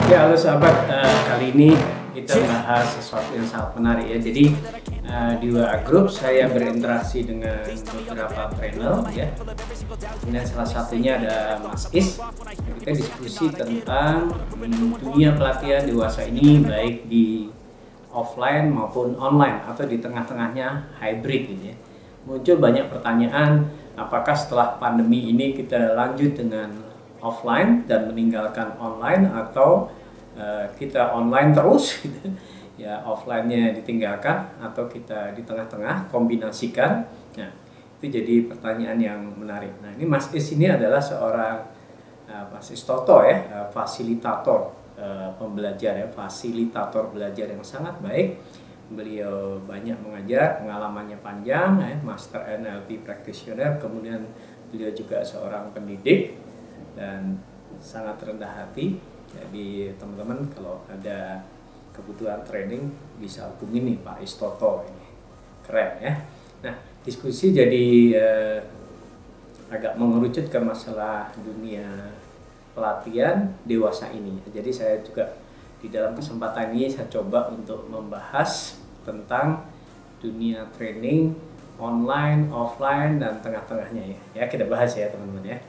Ya, halo sahabat, kali ini kita bahas sesuatu yang sangat menarik ya. Jadi di WA Group saya berinteraksi dengan beberapa trainer ya. Kemudian salah satunya ada Mas Is. Kita diskusi tentang dunia pelatihan dewasa ini baik di offline maupun online atau di tengah-tengahnya hybrid gitu ya. Muncul banyak pertanyaan, apakah setelah pandemi ini kita lanjut dengan offline dan meninggalkan online atau kita online terus gitu. Ya, offline-nya ditinggalkan atau kita di tengah-tengah kombinasikan. Nah, itu jadi pertanyaan yang menarik. Nah, ini Mas Is ini adalah seorang Mas Is Toto ya, fasilitator pembelajar ya, fasilitator belajar yang sangat baik. Beliau banyak mengajar, pengalamannya panjang ya, Master NLP Practitioner, kemudian beliau juga seorang pendidik dan sangat rendah hati. Jadi teman-teman kalau ada kebutuhan training bisa hubungi nih Pak Istoto, ini keren ya. Nah, diskusi jadi agak mengerucut ke masalah dunia pelatihan dewasa ini. Jadi saya juga di dalam kesempatan ini saya coba untuk membahas tentang dunia training online, offline, dan tengah-tengahnya ya. Ya, kita bahas ya teman-teman ya.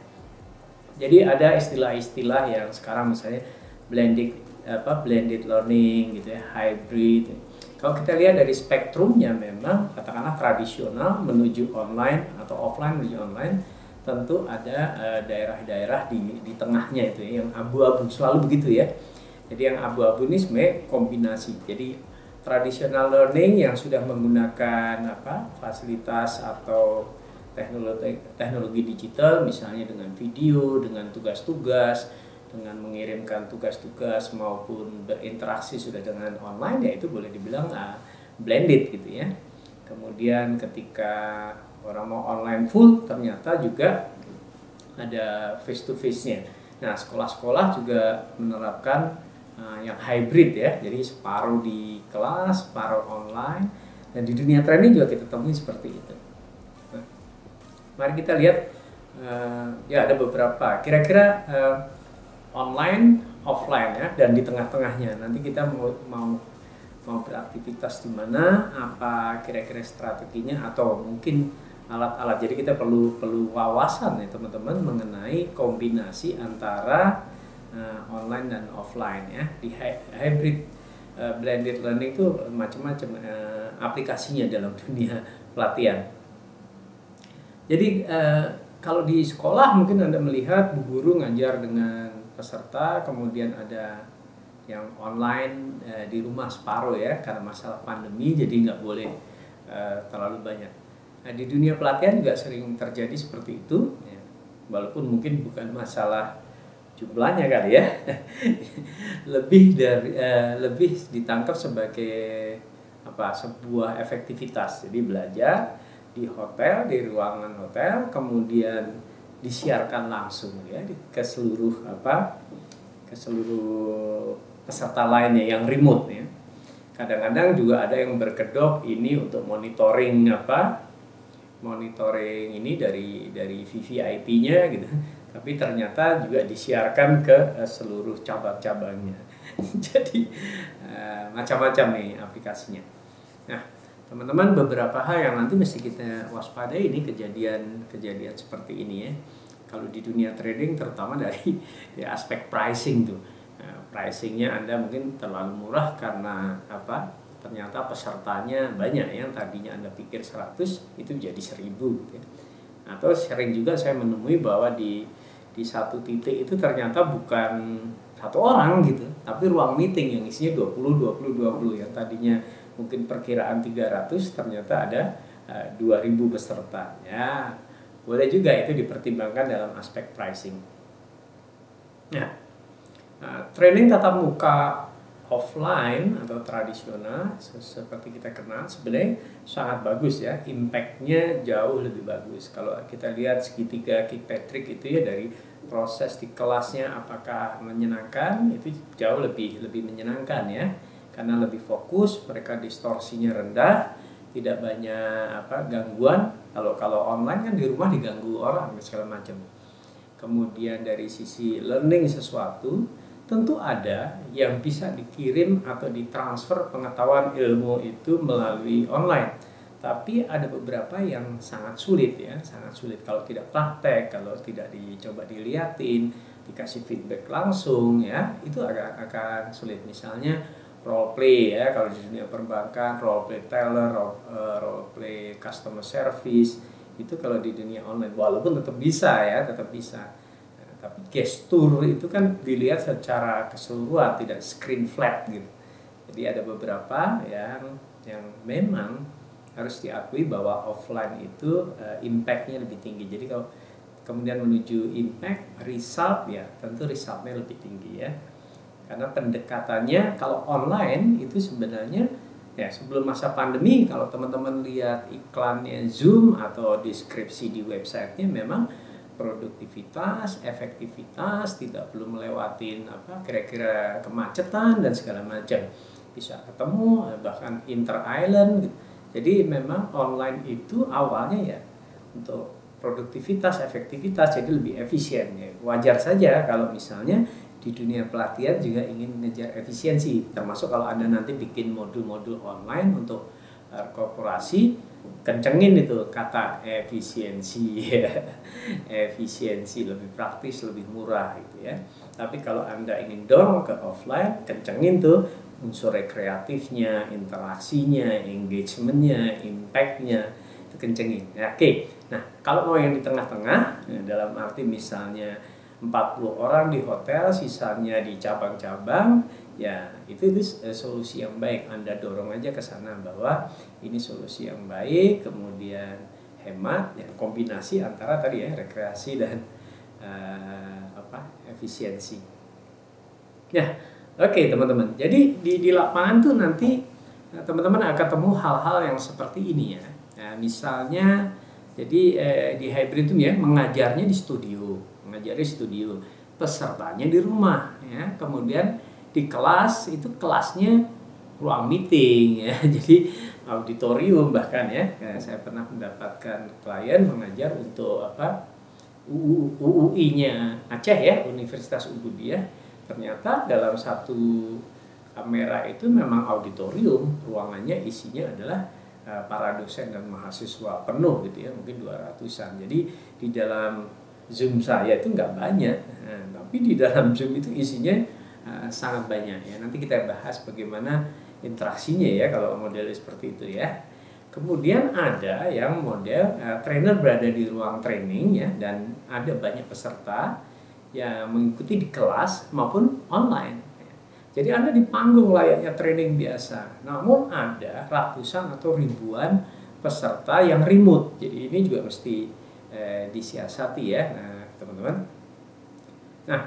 Jadi ada istilah-istilah yang sekarang misalnya blended learning gitu ya, hybrid. Kalau kita lihat dari spektrumnya memang katakanlah tradisional menuju online atau offline menuju online, tentu ada daerah-daerah di tengahnya itu ya, yang abu-abu selalu begitu ya. Jadi yang abu-abu ini sebenarnya kombinasi. Jadi traditional learning yang sudah menggunakan fasilitas atau teknologi digital, misalnya dengan video, dengan tugas-tugas, dengan mengirimkan tugas-tugas maupun berinteraksi sudah dengan online, ya itu boleh dibilang blended gitu ya. Kemudian ketika orang mau online full, ternyata juga ada face to face-nya. Nah, sekolah-sekolah juga menerapkan yang hybrid ya, jadi separuh di kelas, separuh online, dan di dunia training juga kita temui seperti itu. Mari kita lihat ya ada beberapa kira-kira online, offline ya, dan di tengah-tengahnya. Nanti kita mau beraktivitas di mana, apa kira-kira strateginya atau mungkin alat-alat. Jadi kita perlu wawasan ya teman-teman mengenai kombinasi antara online dan offline ya. Di hybrid blended learning itu macam-macam aplikasinya dalam dunia pelatihan. Jadi kalau di sekolah mungkin Anda melihat bu guru ngajar dengan peserta, kemudian ada yang online di rumah separuh ya, karena masalah pandemi jadi nggak boleh terlalu banyak. Nah, di dunia pelatihan juga sering terjadi seperti itu ya. Walaupun mungkin bukan masalah jumlahnya kali ya. lebih ditangkap sebagai sebuah efektivitas. Jadi belajar di hotel, di ruangan hotel, kemudian disiarkan langsung ya ke seluruh peserta lainnya yang remote ya. Kadang-kadang juga ada yang berkedok ini untuk monitoring ini dari VVIP-nya gitu. Tapi ternyata juga disiarkan ke seluruh cabang-cabangnya. Jadi macam-macam nih aplikasinya. Nah, teman-teman, beberapa hal yang nanti mesti kita waspadai ini kejadian seperti ini ya. Kalau di dunia trading terutama dari aspek pricing tuh. Nah, pricingnya Anda mungkin terlalu murah karena ternyata pesertanya banyak, yang tadinya Anda pikir 100 itu jadi 1000 gitu ya. Atau sering juga saya menemui bahwa di satu titik itu ternyata bukan satu orang gitu, tapi ruang meeting yang isinya 20 yang tadinya mungkin perkiraan 300 ternyata ada 2000 peserta ya. Boleh juga itu dipertimbangkan dalam aspek pricing. Nah, training tatap muka offline atau tradisional seperti kita kenal sebenarnya sangat bagus ya, impactnya jauh lebih bagus. Kalau kita lihat segitiga Kirkpatrick itu ya, dari proses di kelasnya apakah menyenangkan, itu jauh lebih menyenangkan ya, karena lebih fokus, mereka distorsinya rendah, tidak banyak gangguan. Kalau online kan di rumah diganggu orang segala macam. Kemudian dari sisi learning sesuatu, tentu ada yang bisa dikirim atau ditransfer pengetahuan ilmu itu melalui online. Tapi ada beberapa yang sangat sulit ya, sangat sulit kalau tidak praktek, kalau tidak dicoba diliatin, dikasih feedback langsung ya, itu akan sulit. Misalnya role play ya, kalau di dunia perbankan role play teller, role play customer service, itu kalau di dunia online walaupun tetap bisa ya, tetap bisa. Tapi gestur itu kan dilihat secara keseluruhan, tidak screen flat gitu. Jadi ada beberapa yang memang harus diakui bahwa offline itu impact-nya lebih tinggi. Jadi kalau kemudian menuju impact, result ya tentu resultnya lebih tinggi ya. Karena pendekatannya kalau online itu sebenarnya ya sebelum masa pandemi, kalau teman-teman lihat iklannya Zoom atau deskripsi di websitenya, memang produktivitas, efektivitas, tidak perlu melewatin kira-kira kemacetan dan segala macam, bisa ketemu bahkan inter island gitu. Jadi memang online itu awalnya ya untuk produktivitas, efektivitas, jadi lebih efisien ya. Wajar saja kalau misalnya di dunia pelatihan juga ingin mengejar efisiensi, termasuk kalau Anda nanti bikin modul-modul online untuk korporasi, kencengin itu kata efisiensi ya. Efisiensi, lebih praktis, lebih murah gitu ya. Tapi kalau Anda ingin dorong ke offline, kencengin tuh unsur rekreatifnya, interaksinya, engagementnya, impactnya, itu kencengin ya. Oke. Nah kalau mau yang di tengah-tengah, dalam arti misalnya 40 orang di hotel, sisanya di cabang-cabang, ya itu solusi yang baik. Anda dorong aja ke sana bahwa ini solusi yang baik, kemudian hemat, ya, kombinasi antara tadi ya rekreasi dan efisiensi. Ya, oke teman-teman. Jadi di lapangan tuh nanti teman-teman akan ketemu hal-hal yang seperti ini ya. Nah, misalnya jadi di hybrid itu ya mengajarnya di studio, pesertanya di rumah ya. Kemudian di kelas itu kelasnya ruang meeting ya. Jadi auditorium bahkan ya. Saya pernah mendapatkan klien mengajar untuk UUI-nya Aceh ya, Universitas Ubudiyah. Ternyata dalam satu kamera itu memang auditorium, ruangannya isinya adalah para dosen dan mahasiswa penuh gitu ya, mungkin 200-an. Jadi di dalam Zoom saya itu nggak banyak, tapi di dalam Zoom itu isinya sangat banyak ya. Nanti kita bahas bagaimana interaksinya ya kalau model seperti itu ya. Kemudian ada yang model trainer berada di ruang training ya, dan ada banyak peserta yang mengikuti di kelas maupun online. Jadi Anda di panggung layaknya training biasa, namun ada ratusan atau ribuan peserta yang remote. Jadi ini juga mesti disiasati ya, teman-teman. Nah,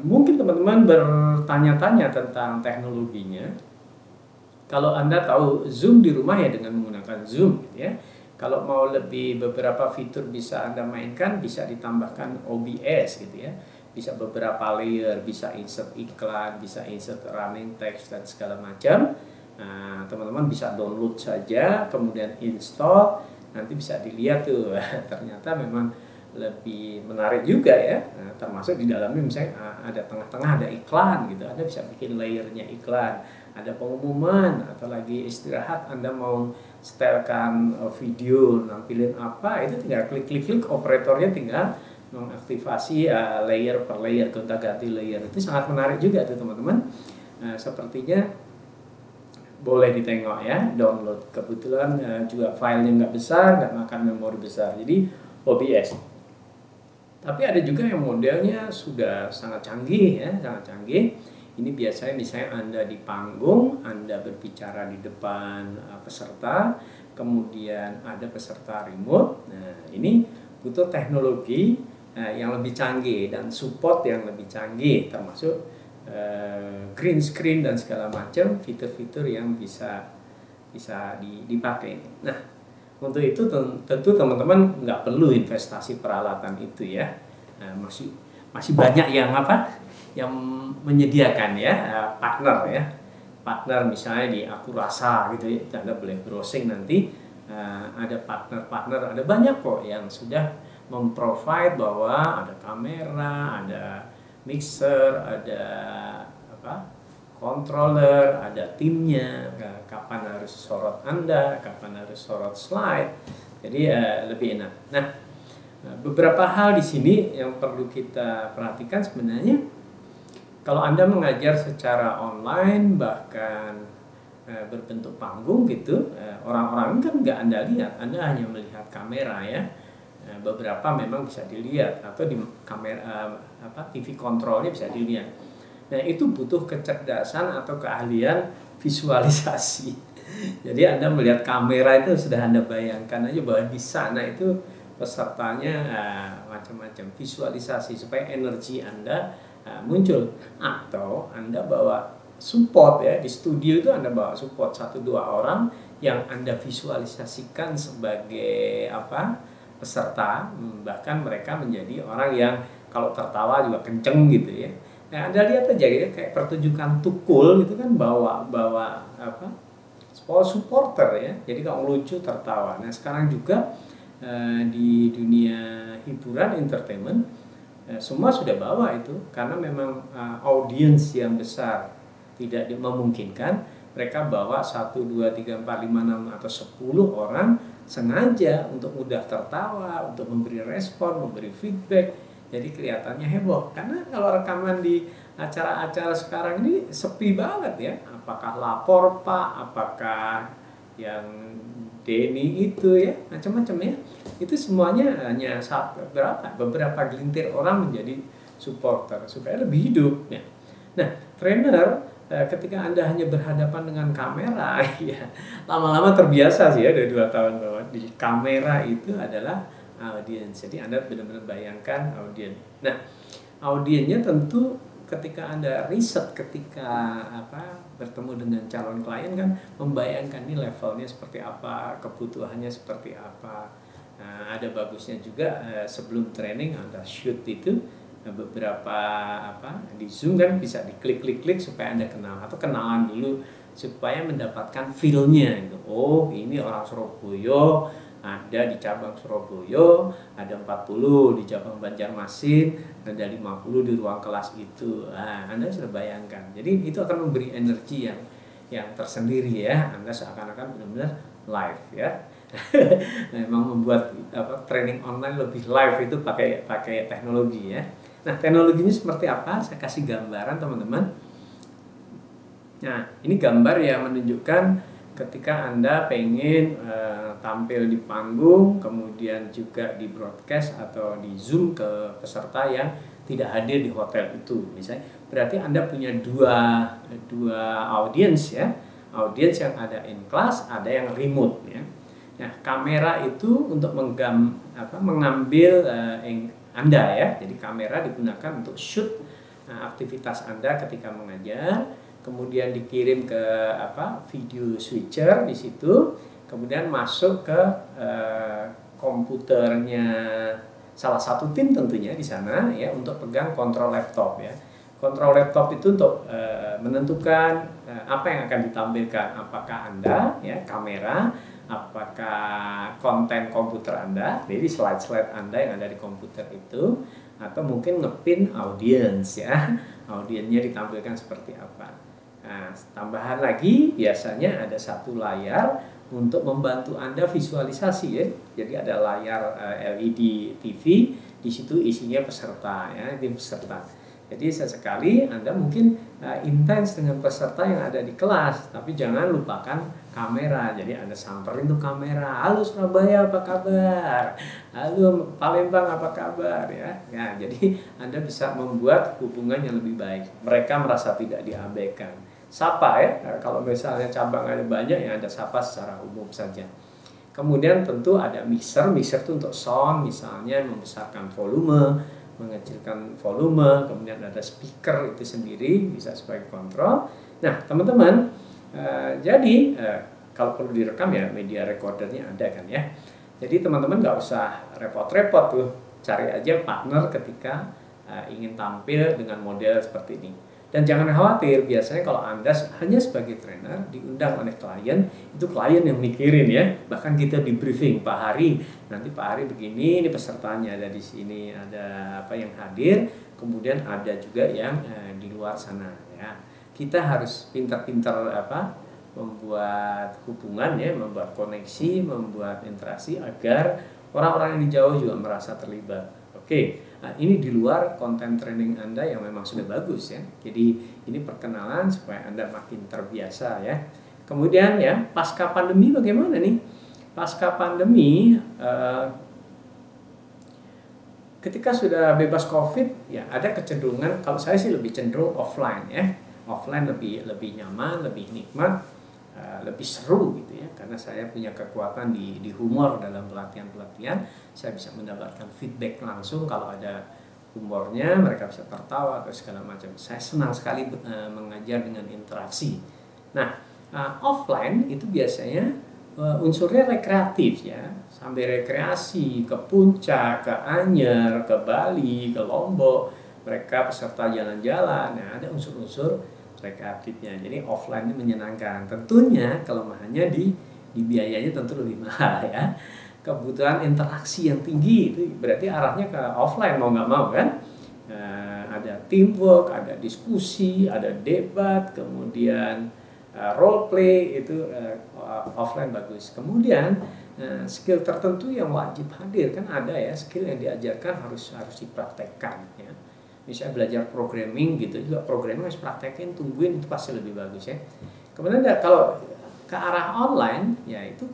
mungkin teman-teman bertanya-tanya tentang teknologinya. Kalau Anda tahu Zoom di rumah ya dengan menggunakan Zoom gitu ya. Kalau mau lebih beberapa fitur bisa Anda mainkan, bisa ditambahkan OBS gitu ya. Bisa beberapa layer, bisa insert iklan, bisa insert running text dan segala macam. Nah, teman-teman bisa download saja, kemudian install, nanti bisa dilihat tuh. Ternyata memang lebih menarik juga ya. Nah, termasuk di dalamnya misalnya ada tengah-tengah ada iklan gitu. Anda bisa bikin layernya iklan, ada pengumuman atau lagi istirahat Anda mau setelkan video nampilin apa, itu tinggal klik operatornya tinggal mengaktifasi layer per layer, gonta-ganti layer. Itu sangat menarik juga tuh teman-teman. Sepertinya boleh ditengok ya, download. Kebetulan juga filenya nggak besar, nggak makan memori besar, jadi OBS. Tapi ada juga yang modelnya sudah sangat canggih ya, sangat canggih. Ini biasanya misalnya Anda di panggung, Anda berbicara di depan peserta, kemudian ada peserta remote. Nah, ini butuh teknologi yang lebih canggih dan support yang lebih canggih, termasuk green screen dan segala macam fitur-fitur yang bisa dipakai. Nah, untuk itu tentu teman-teman nggak perlu investasi peralatan itu ya. Nah, masih banyak yang yang menyediakan ya, partner misalnya di Akurasa gitu ya. Anda boleh browsing nanti, ada partner, ada banyak kok yang sudah memprovide bahwa ada kamera, ada mixer, ada apa, controller, ada timnya, kapan harus sorot Anda, kapan harus sorot slide. Jadi lebih enak. Nah, beberapa hal di sini yang perlu kita perhatikan sebenarnya. Kalau Anda mengajar secara online, bahkan berbentuk panggung gitu, orang-orang kan nggak Anda lihat, Anda hanya melihat kamera ya. Beberapa memang bisa dilihat, atau di kamera TV kontrolnya bisa dilihat. Nah, itu butuh kecerdasan atau keahlian visualisasi. Jadi Anda melihat kamera itu sudah Anda bayangkan aja bahwa di sana itu pesertanya macam-macam, visualisasi supaya energi Anda muncul. Atau Anda bawa support ya, di studio itu Anda bawa support 1-2 orang yang Anda visualisasikan sebagai peserta, bahkan mereka menjadi orang yang kalau tertawa juga kenceng gitu ya. Nah, Anda lihat aja ya, kayak pertunjukan tukul gitu kan, bawa supporter ya. Jadi kalau lucu tertawa. Nah, sekarang juga di dunia hiburan entertainment semua sudah bawa itu, karena memang audiens yang besar tidak memungkinkan mereka bawa 1, 2, 3, 4, 5, 6 atau 10 orang sengaja untuk mudah tertawa, untuk memberi respon, memberi feedback. Jadi kelihatannya heboh. Karena kalau rekaman di acara-acara sekarang ini sepi banget ya. Apakah lapor Pak, apakah yang Denny itu ya, macam-macam ya. Itu semuanya hanya beberapa gelintir orang menjadi supporter supaya lebih hidup ya. Nah, trainer ketika Anda hanya berhadapan dengan kamera, ya lama-lama terbiasa sih ya, dari 2 tahun bahwa di kamera itu adalah audiens. Jadi Anda benar-benar bayangkan audiens. Nah, audiensnya tentu ketika Anda riset, ketika bertemu dengan calon klien kan membayangkan ini levelnya seperti apa, kebutuhannya seperti apa. Nah, ada bagusnya juga sebelum training Anda shoot itu beberapa di Zoom kan bisa diklik supaya Anda kenal, atau kenalan dulu supaya mendapatkan feel-nya gitu. Oh, ini orang Surabaya, ada di cabang Surabaya, ada 40 di cabang Banjarmasin, ada 50 di ruang kelas itu. Nah, Anda sudah bayangkan. Jadi itu akan memberi energi yang tersendiri ya. Anda seakan-akan benar-benar live ya. Memang membuat training online lebih live itu pakai teknologi ya. Nah, teknologinya seperti apa? Saya kasih gambaran teman-teman. Nah, ini gambar yang menunjukkan ketika Anda pengen tampil di panggung, kemudian juga di broadcast atau di Zoom ke peserta yang tidak hadir di hotel itu. Misalnya, berarti Anda punya dua audiens ya. Audiens yang ada in class, ada yang remote ya. Nah, kamera itu untuk mengambil Anda ya. Jadi kamera digunakan untuk shoot aktivitas Anda ketika mengajar, kemudian dikirim ke video switcher di situ, kemudian masuk ke komputernya salah satu tim tentunya di sana ya, untuk pegang kontrol laptop ya. Kontrol laptop itu untuk menentukan apa yang akan ditampilkan, apakah Anda ya kamera, apakah konten komputer Anda, jadi slide-slide Anda yang ada di komputer itu, atau mungkin ngepin audiens ya, audiensnya ditampilkan seperti apa. Nah, tambahan lagi biasanya ada satu layar untuk membantu Anda visualisasi ya. Jadi ada layar LED TV, di situ isinya peserta ya, tim peserta. Jadi sesekali Anda mungkin intens dengan peserta yang ada di kelas, tapi jangan lupakan kamera. Jadi Anda samperin tuh kamera, halo Surabaya apa kabar, halo Palembang apa kabar ya. Nah, jadi Anda bisa membuat hubungan yang lebih baik. Mereka merasa tidak diabaikan. Sapa ya, kalau misalnya cabang ada banyak, yang Anda sapa secara umum saja. Kemudian tentu ada mixer itu untuk sound, misalnya membesarkan volume, mengecilkan volume, kemudian ada speaker itu sendiri bisa sebagai kontrol. Nah, teman-teman, jadi kalau perlu direkam ya media recordernya ada kan ya. Jadi teman-teman nggak usah repot-repot tuh, cari aja partner ketika ingin tampil dengan model seperti ini. Dan jangan khawatir, biasanya kalau Anda hanya sebagai trainer diundang oleh klien, itu klien yang mikirin ya. Bahkan kita di briefing, Pak Hari, nanti Pak Hari begini, ini pesertanya ada di sini, ada apa yang hadir. kemudian ada juga yang di luar sana ya. Kita harus pintar-pintar membuat hubungan ya, membuat koneksi, membuat interaksi agar orang-orang yang di jauh juga merasa terlibat. Oke, nah ini di luar konten training Anda yang memang sudah bagus ya. Jadi ini perkenalan supaya Anda makin terbiasa ya. Kemudian ya, pasca pandemi bagaimana nih? Pasca pandemi ketika sudah bebas COVID ya, ada kecenderungan, kalau saya sih lebih cenderung offline ya. Offline lebih nyaman, lebih nikmat, lebih seru gitu ya, karena saya punya kekuatan di humor dalam pelatihan-pelatihan. Saya bisa mendapatkan feedback langsung, kalau ada humornya mereka bisa tertawa atau segala macam. Saya senang sekali mengajar dengan interaksi. Nah, offline itu biasanya unsurnya rekreatif ya, sampai rekreasi ke puncak, ke Anyer, ke Bali, ke Lombok, mereka peserta jalan-jalan. Nah, ada unsur-unsur rekreatifnya. Jadi offline ini menyenangkan. Tentunya kelemahannya di biayanya tentu lebih mahal ya. Kebutuhan interaksi yang tinggi itu berarti arahnya ke offline mau nggak mau kan. Ada teamwork, ada diskusi, ada debat, kemudian role play, itu offline bagus. Kemudian skill tertentu yang wajib hadir kan ada ya, skill yang diajarkan harus dipraktekkan ya. Misalnya belajar programming gitu juga, programming harus praktekin, tungguin, itu pasti lebih bagus ya. Kemudian kalau ke arah online ya, itu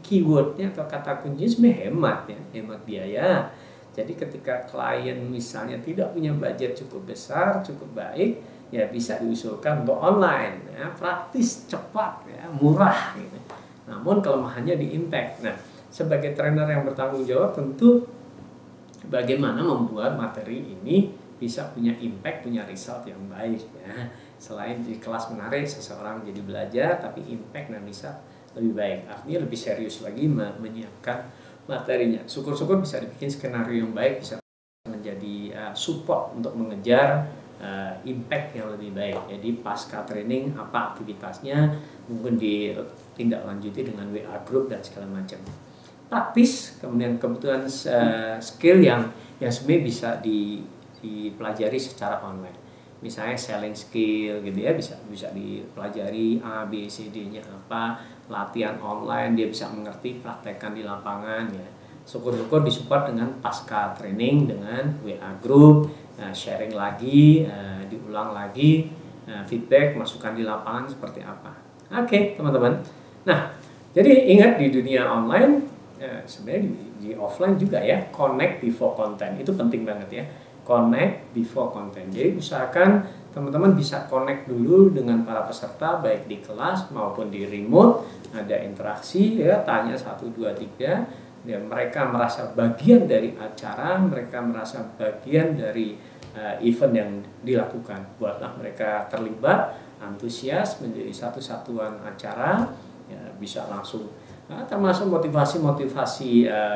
keywordnya atau kata kuncinya sebenarnya hemat ya, hemat biaya. Jadi ketika klien misalnya tidak punya budget cukup besar, cukup baik, ya bisa diusulkan untuk online ya, praktis, cepat ya, murah gitu. Namun kelemahannya di impact. Nah, sebagai trainer yang bertanggung jawab tentu bagaimana membuat materi ini bisa punya impact, punya result yang baik ya. Selain di kelas menarik seseorang jadi belajar, tapi impact dan result lebih baik. Artinya lebih serius lagi menyiapkan materinya. Syukur-syukur bisa dibikin skenario yang baik, bisa menjadi support untuk mengejar impact yang lebih baik. Jadi pasca training apa aktivitasnya, mungkin ditindaklanjuti dengan WA group dan segala macam. Praktis, kemudian kebutuhan skill yang sebenarnya bisa dipelajari secara online. Misalnya selling skill gitu ya, bisa dipelajari A, B, C, D-nya apa, latihan online dia bisa mengerti, praktekkan di lapangan ya. Syukur-syukur disupport dengan pasca training dengan WA group, sharing lagi, diulang lagi, feedback, masukan di lapangan seperti apa. Oke, teman-teman. Nah, jadi ingat di dunia online sebenarnya di offline juga ya, connect before content itu penting banget ya. Connect before content. Jadi usahakan teman-teman bisa connect dulu dengan para peserta, baik di kelas maupun di remote, ada interaksi ya, tanya 1, 2, 3, dan mereka merasa bagian dari acara, mereka merasa bagian dari event yang dilakukan. Buatlah mereka terlibat, antusias, menjadi satu satuan acara ya, bisa langsung termasuk motivasi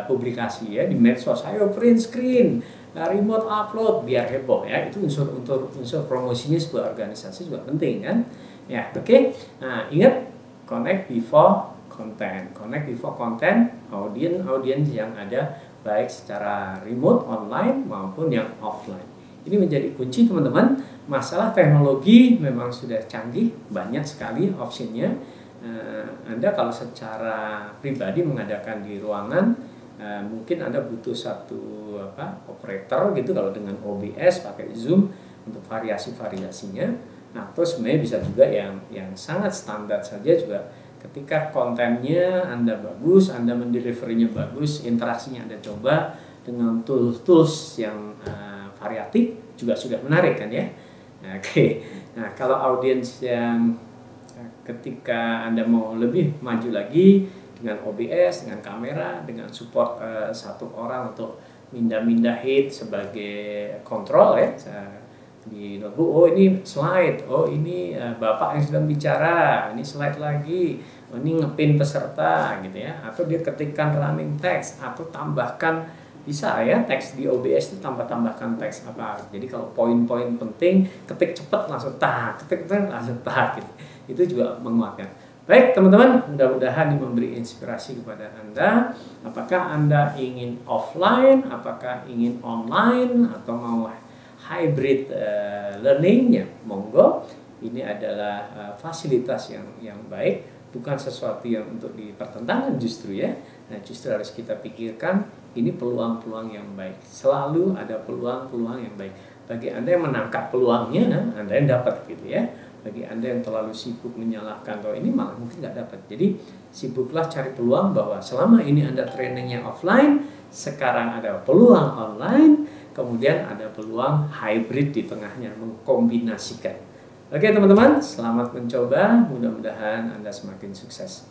publikasi ya di medsos. Ayo print screen, remote upload, biar heboh ya. Itu unsur promosinya sebuah organisasi juga penting kan ya. Oke. Nah, ingat connect before content. Connect before content, audiens yang ada baik secara remote, online maupun yang offline. Ini menjadi kunci teman-teman. Masalah teknologi memang sudah canggih, banyak sekali opsinya. Anda kalau secara pribadi mengadakan di ruangan, mungkin Anda butuh satu operator gitu, kalau dengan OBS pakai Zoom untuk variasi-variasinya. Nah, terus sebenarnya bisa juga yang sangat standar saja juga, ketika kontennya Anda bagus, Anda mendeliverinya bagus, interaksinya Anda coba dengan tools yang variatif juga sudah menarik kan ya. Oke. Nah, kalau audiens yang ketika Anda mau lebih maju lagi dengan OBS, dengan kamera, dengan support satu orang untuk mindah hit sebagai kontrol ya di notebook. Oh ini slide, oh ini bapak yang sedang bicara, ini slide lagi, oh ini ngepin peserta gitu ya, atau dia ketikkan running text atau tambahkan, bisa ya teks di OBS itu tambahkan teks apa. Jadi kalau poin-poin penting ketik cepat langsung ketik langsung gitu. Itu juga menguatkan. Baik teman-teman, mudah-mudahan ini memberi inspirasi kepada Anda. Apakah Anda ingin offline, apakah ingin online, atau mau hybrid learning, ya monggo. Ini adalah fasilitas yang baik, bukan sesuatu yang untuk dipertentangkan justru ya. Nah, justru harus kita pikirkan ini peluang-peluang yang baik. Selalu ada peluang-peluang yang baik. Bagi Anda yang menangkap peluangnya, Anda yang dapat gitu ya. Bagi Anda yang terlalu sibuk menyalahkan, kalau ini malah mungkin nggak dapat. Jadi sibuklah cari peluang bahwa selama ini Anda trainingnya offline, sekarang ada peluang online, kemudian ada peluang hybrid di tengahnya, mengkombinasikan. Oke teman-teman, selamat mencoba, mudah-mudahan Anda semakin sukses.